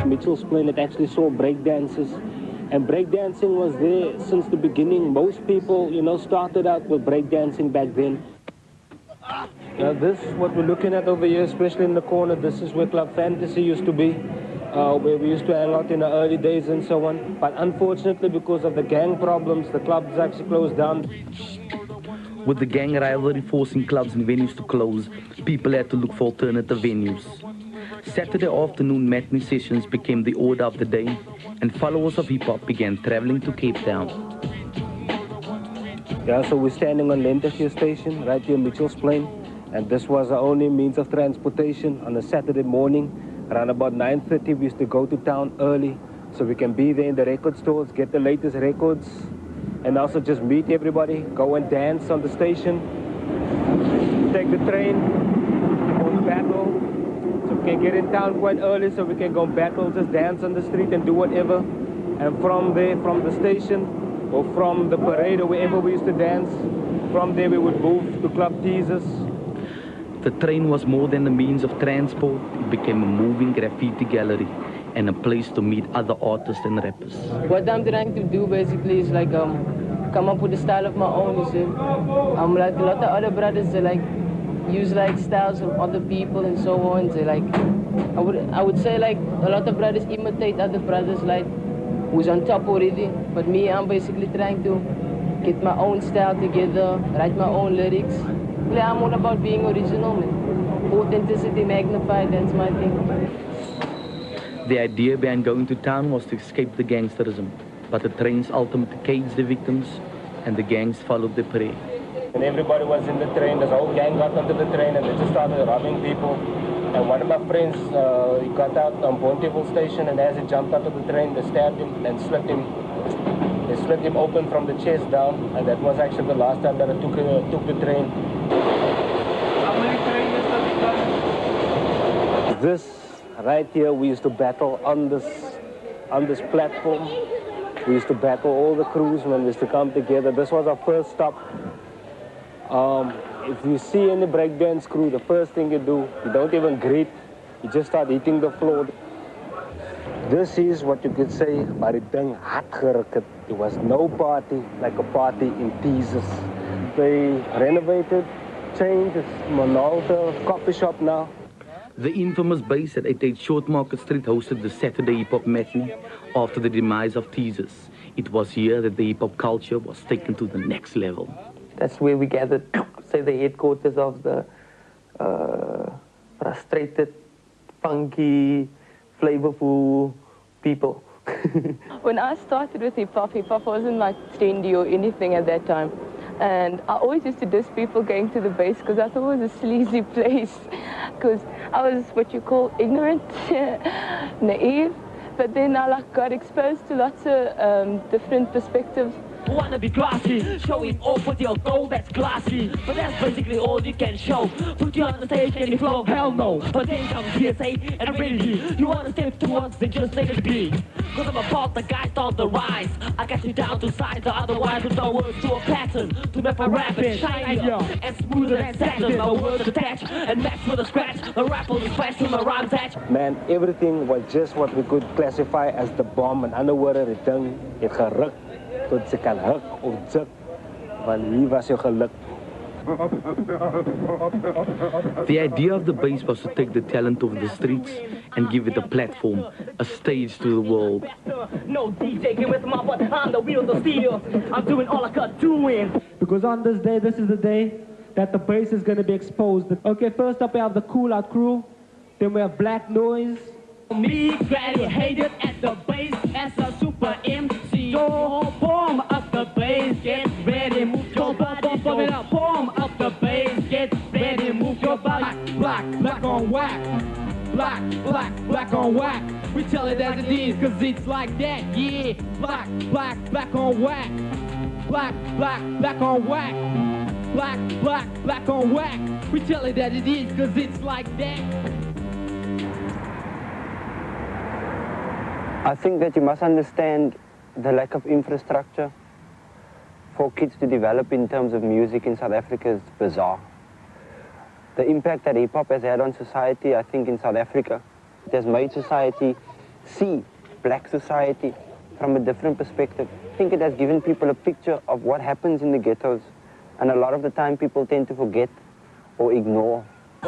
Mitchell's Plain, it actually saw breakdances. And breakdancing was there since the beginning. Most people, you know, started out with breakdancing back then. Now this, what we're looking at over here, especially in the corner, this is where Club Fantasy used to be, where we used to hang out in the early days and so on. But unfortunately, because of the gang problems, the clubs actually closed down. With the gang rivalry forcing clubs and venues to close, people had to look for alternative venues. Saturday afternoon matinee sessions became the order of the day, and followers of hip-hop began traveling to Cape Town. Yeah, so we're standing on Lenterfield Station, right here in Mitchell's Plain, and this was our only means of transportation on a Saturday morning. Around about 9:30, we used to go to town early, so we can be there in the record stores, get the latest records, and also just meet everybody, go and dance on the station, take the train, go to battle. So we can get in town quite early so we can go battle, just dance on the street and do whatever. And from there, from the station or from the parade or wherever we used to dance, from there we would move to Club Teasers. The train was more than a means of transport. It became a moving graffiti gallery and a place to meet other artists and rappers. What I'm trying to do basically is like come up with a style of my own, you see. Like a lot of other brothers, they like use like styles of other people and so on. They like, I would say like a lot of brothers imitate other brothers like who's on top already. But me, I'm basically trying to get my own style together, write my own lyrics. Yeah, I'm all about being original, man. Authenticity magnified, that's my thing. The idea behind going to town was to escape the gangsterism, but the trains ultimately caged the victims and the gangs followed the prey. And everybody was in the train, this whole gang got onto the train and they just started robbing people. And one of my friends, he got out on Bonteville station, and as he jumped out of the train, they stabbed him and slit him. They slit him open from the chest down, and that was actually the last time that I took the train. How many trains have you done? This right here, we used to battle on this platform. We used to battle all the crews when we used to come together. This was our first stop. If you see any breakdance crew, the first thing you do, you don't even greet, you just start hitting the floor. This is what you could say, maar die ding hard gerukt. There was no party like a party in Teasers. They renovated, changed, it's Monalta coffee shop now. The infamous base at 88 Short Market Street hosted the Saturday Hip Hop Matinee after the demise of Teasers. It was here that the hip hop culture was taken to the next level. That's where we gathered, say, the headquarters of the frustrated, funky, flavorful people. When I started with hip hop wasn't like trendy or anything at that time. And I always used to diss people going to the base because I thought it was a sleazy place. Because I was what you call ignorant, naive. But then I got exposed to lots of different perspectives. Wanna be classy, showing off with your gold that's classy. But that's basically all you can show. Put you on the stage and you flow, hell no. But then comes PSA and ability. You wanna step towards, then just take a beat. Cause I'm about the guys on the rise. I got you down to size, otherwise with no words to a pattern. To make my rapping shinier and smoother than satin. My words attach and match with a scratch. The rapper is fast to my rhymes hatch. Man, everything was just what we could classify as the bomb. En andere woorden, het ding het gerukt. Tot ze kan huk of juk, want hier was je geluk. The idea of the base was to take the talent of the streets and give it a platform, a stage to the world. No DJ can with my butt on the wheels of steel. I'm doing all I could doing. Because on this day, this is the day that the bass is going to be exposed. Okay, first up we have the Cool Out Crew, then we have Black Noise. Me, graduated at the base as a super MC. So form up the bass, get ready, move your body. So form up the bass, get ready, move your body. Black, black on whack. Black, black, black on whack. We tell it as it is, cause it's like that, yeah. Black, black, black on whack. Black, black, black on whack. Black, black, black on whack. We tell it as it is, cause it's like that. I think that you must understand the lack of infrastructure for kids to develop in terms of music in South Africa is bizarre. The impact that hip-hop has had on society, I think in South Africa, it has made society see black society from a different perspective. I think it has given people a picture of what happens in the ghettos, and a lot of the time people tend to forget or ignore.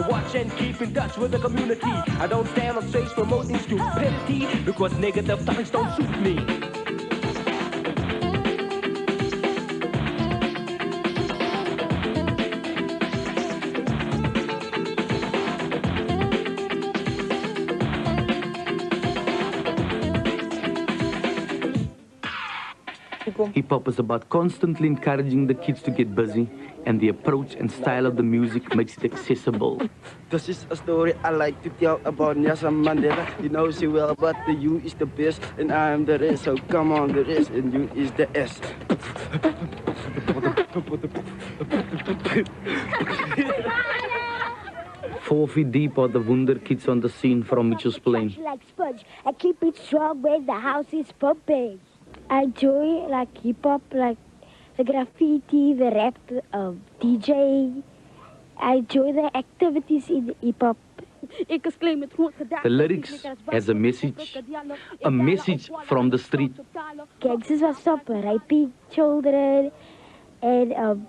Watch and keep in touch with the community. I don't stand on stage promoting stupidity because negative topics don't suit me. Hip-hop is about constantly encouraging the kids to get busy, and the approach and style of the music makes it accessible. This is a story I like to tell about Nelson Mandela. You know she well, but the U is the best, and I am the rest. So come on, the rest, and you is the S. 4 feet deep are the wonder kids on the scene from Mitchell's Plain. Like sponge, I keep it strong when the house is pumping. I enjoy like hip hop, like the graffiti, the rap, DJ. I enjoy the activities in hip hop. The lyrics has a message from the street. Gangsters must stop raping children, and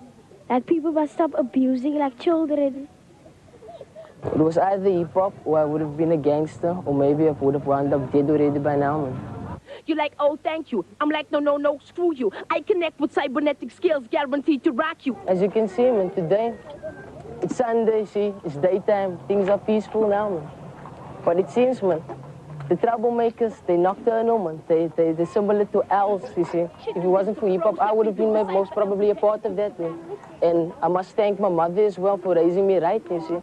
like people must stop abusing like children. It was either hip hop or I would have been a gangster, or maybe I would have wound up dead already by now, man. You're like, oh, thank you. I'm like, no, screw you. I connect with cybernetic skills guaranteed to rock you. As you can see, man, today, it's Sunday, see, it's daytime. Things are peaceful now, man. But it seems, man, the troublemakers, they nocturnal, man. They're similar to owls, you see. If it wasn't for hip-hop, I would have been most probably a part of that, man. And I must thank my mother as well for raising me right, you see.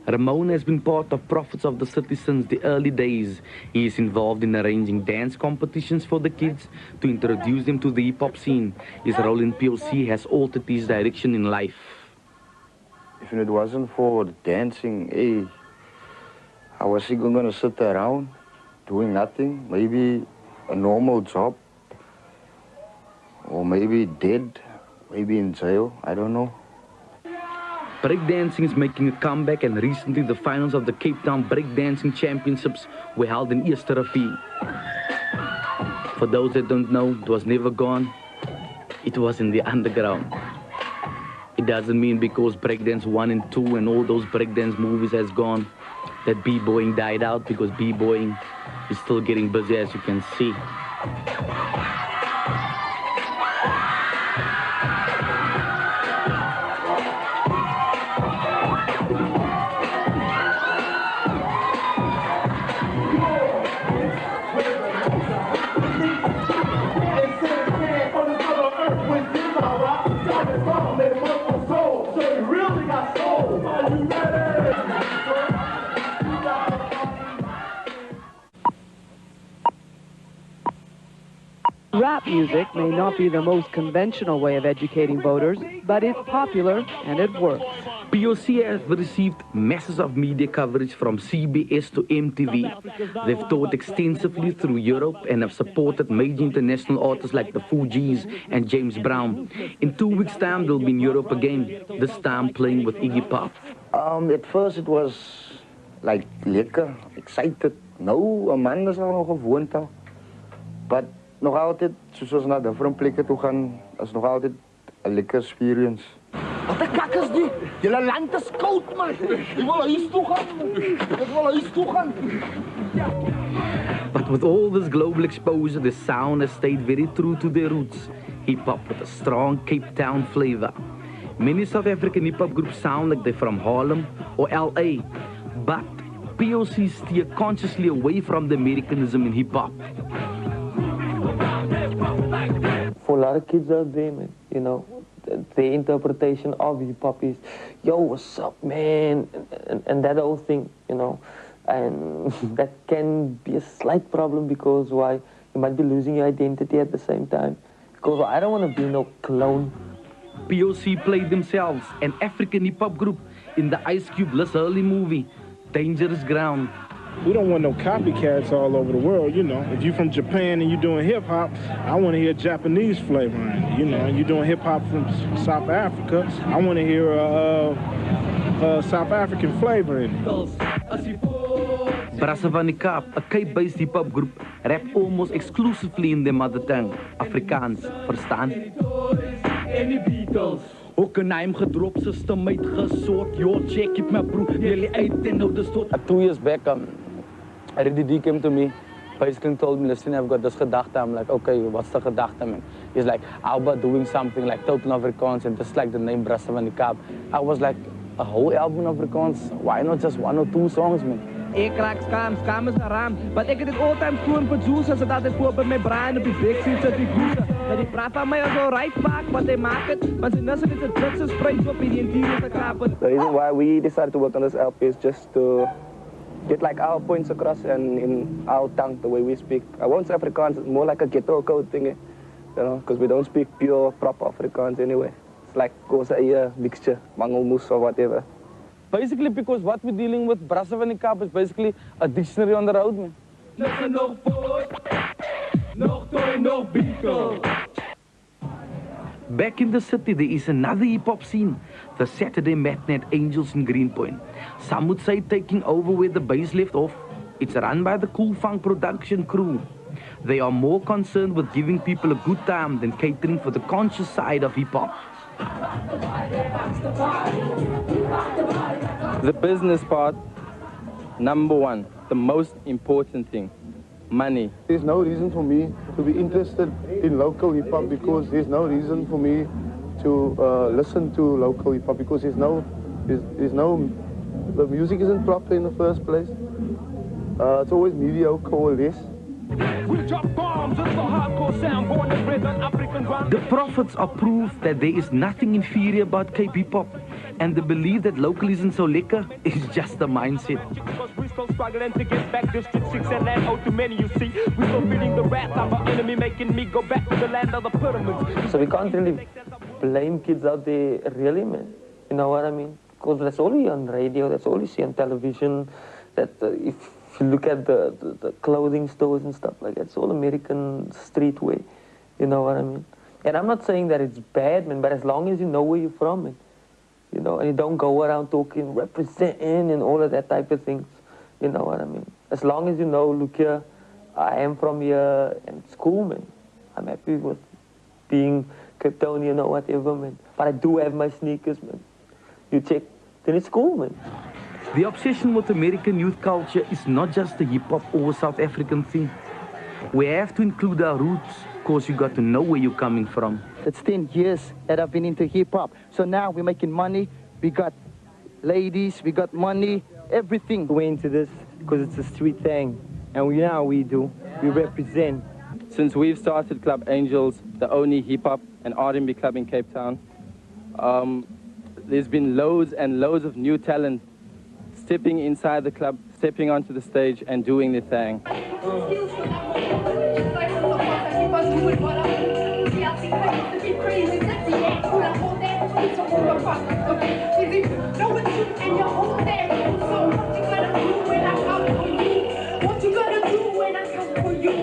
Ramone has been part of Prophets of the City since the early days. He is involved in arranging dance competitions for the kids to introduce them to the hip-hop scene. His role in POC has altered his direction in life. If it wasn't for dancing, hey, I was going to sit around doing nothing, maybe a normal job, or maybe dead, maybe in jail, I don't know. Breakdancing is making a comeback, and recently the finals of the Cape Town Breakdancing Championships were held in Easterrivier. For those that don't know, it was never gone. It was in the underground. It doesn't mean because Breakdance 1 and 2 and all those breakdance movies has gone that b-boying died out, because b-boying is still getting busy, as you can see. Rap music may not be the most conventional way of educating voters, but it's popular and it works. POC has received masses of media coverage from CBS to MTV. They've toured extensively through Europe and have supported major international artists like the Fugees and James Brown. In 2 weeks' time, they'll be in Europe again, this time playing with Iggy Pop. At first it was like lekker, excited. Nou, een man is al gewoond al. But nog altijd, zoals naar different plekken toe gaan, is nog altijd een lekker experience. Wat de kak is dit? Jullie land is koud, man. Ik wil naar huis toe gaan. Ik wil naar huis toe gaan. But with all this global exposure, the sound has stayed very true to their roots. Hip-hop with a strong Cape Town flavor. Many South African hip-hop groups sound like they're from Harlem or LA. But POC steer consciously away from the Americanism in hip-hop. For a lot of kids out there, man, you know, their interpretation of hip-hop is, yo, what's up, man, and that whole thing, you know, and that can be a slight problem because why, you might be losing your identity at the same time, because I don't want to be no clone. POC played themselves, an African hip-hop group, in the Ice Cube Les Hurley movie, Dangerous Ground. We don't want no copycats all over the world, you know. If you're from Japan and you're doing hip-hop, I want to hear Japanese flavor in it, you know. And you're doing hip-hop from South Africa, I want to hear South African flavor in it. Brasse van die Kaap, a Cape-based hip-hop group, rap almost exclusively in their mother tongue, Afrikaans, verstaan? Ook een naam gedropt, system uitgesort. Yo, check it, my bro, jullie uit en nou de stoot. 2 years back, RDD came to me, basically told me, listen, I've got this gedachte. I'm like, okay, what's the gedachte, man? He's like, how about doing something like total Afrikaans and just like the name Brasse van die Kaap? I was like, a whole album of Afrikaans? Why not just 1 or 2 songs, man? Ik raak scam is naar raam. Maar ik heb dit all-time gewoon producer. Ze dat het voor bij mijn brein op die big seat zit die goezen. Maar die praat van mij als een right pack, wat they maken het. Maar ze nussen is het Britse spray op in die interieur te krapen. The reason why we decided to work on this LP is just to get like our points across and in our tongue, the way we speak. I won't say Afrikaans, it's more like a ghetto code thing, you know, because we don't speak pure, proper Afrikaans anyway. It's like Kosa mixture, Mangelmoes or whatever. Basically, because what we're dealing with, Brasse van die Kaap, is basically a dictionary on the road, man. Listen, nog boy, nog toy, nog beagle. Back in the city, there is another hip-hop scene, the Saturday matinee at Angels in Greenpoint. Some would say taking over where the bass left off. It's run by the Cool Funk production crew. They are more concerned with giving people a good time than catering for the conscious side of hip-hop. The business part, number 1, the most important thing, money. There's no reason for me to be interested in local hip-hop because there's no reason for me to listen to local hip-hop because there's no, the music isn't proper in the first place. It's always mediocre or less. The prophets are proof that there is nothing inferior about Cape hip hop, and the belief that local isn't so lekker is just a mindset. We still struggling to get back District 6 and that out too many, you see. We still feeling the wrath of our enemy, making me go back to the land of the pyramids. So we can't really blame kids out there, really, man. You know what I mean? Because that's all you on radio, that's all you see on television. That if you look at the clothing stores and stuff like that, it's all American street way. You know what I mean? And I'm not saying that it's bad, man, but as long as you know where you're from, man, you know, and you don't go around talking, representing and all of that type of things. You know what I mean? As long as you know, look here, I am from here, and it's cool, man. I'm happy with being Cape Townian or whatever, man. But I do have my sneakers, man. You check, then it's cool, man. The obsession with American youth culture is not just a hip-hop or South African thing. We have to include our roots, because you got to know where you're coming from. It's 10 years that I've been into hip-hop. So now we're making money, we got ladies, we got money, everything. We're into this because it's a street thing, and we know how we do. We represent. Since we've started Club Angels, the only hip-hop and R&B club in Cape Town, there's been loads and loads of new talent stepping inside the club, stepping onto the stage and doing their thing.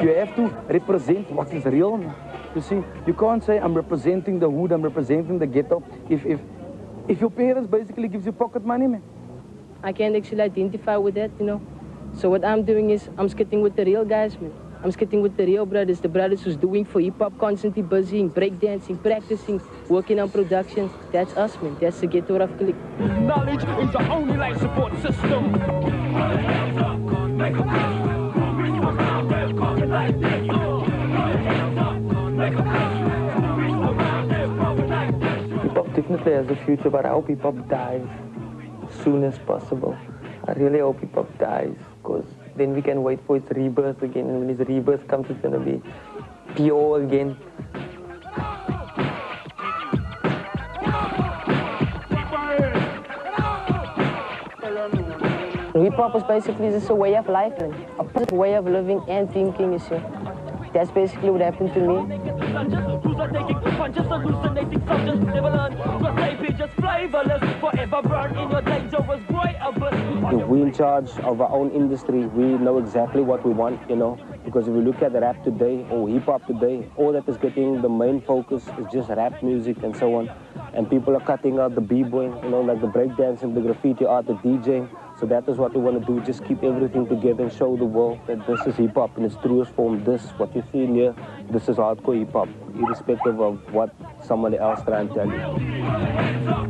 You have to represent what is real. You see, you can't say I'm representing the hood, I'm representing the ghetto. If your parents basically gives you pocket money, man. I can't actually identify with that, you know. So what I'm doing is I'm skitting with the real guys, man. I'm skitting with the real brothers, the brothers who's doing for hip-hop, constantly busying, breakdancing, practicing, working on production. That's us, man. That's the ghetto rough click. Knowledge is the only life support system. Hip-hop definitely has a future, but I hope hip-hop dies as soon as possible. I really hope hip-hop dies, because then we can wait for its rebirth again, and when its rebirth comes, it's going to be pure again. Hip-hop is basically just a way of life, man. A positive way of living and thinking, you see. That's basically what happened to me. If we're in charge of our own industry, we know exactly what we want, you know, because if we look at the rap today or hip-hop today, all that is getting the main focus is just rap music and so on. And people are cutting out the b-boying, you know, like the breakdancing, the graffiti art, the DJing. So that is what we want to do, just keep everything together and show the world that this is hip-hop in its truest form. This, what you see here, this is hardcore hip-hop, irrespective of what somebody else trying to tell you.